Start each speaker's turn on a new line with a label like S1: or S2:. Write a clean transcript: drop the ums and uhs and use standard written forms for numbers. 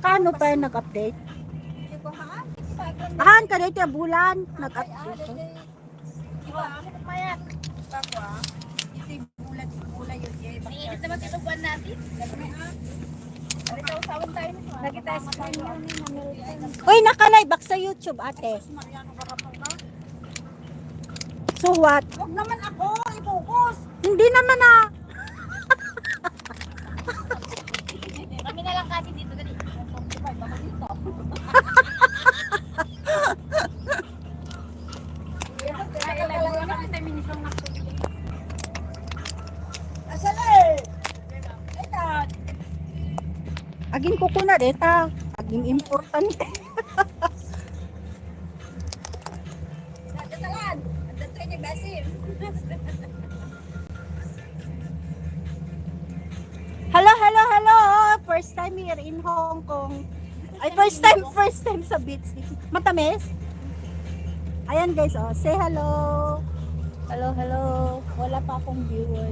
S1: Kano pa yung nag-update? Ahan ka dito bulan nag-update.
S2: Iinit naman ito buwan natin.
S1: Uy, naka-live back sa YouTube, ate. So what?
S2: Huwag naman ako, i-focus.
S1: Hindi naman ah.
S2: Kami na lang kasi dito dali. Baka dito.
S1: Aging kukuna deta. Aging importante. Hello, hello, hello. First time here in Hong Kong. Ay, first time sa beach. Matamis? Ayan guys, oh. Say hello. Hello, hello. Wala pa akong viewers.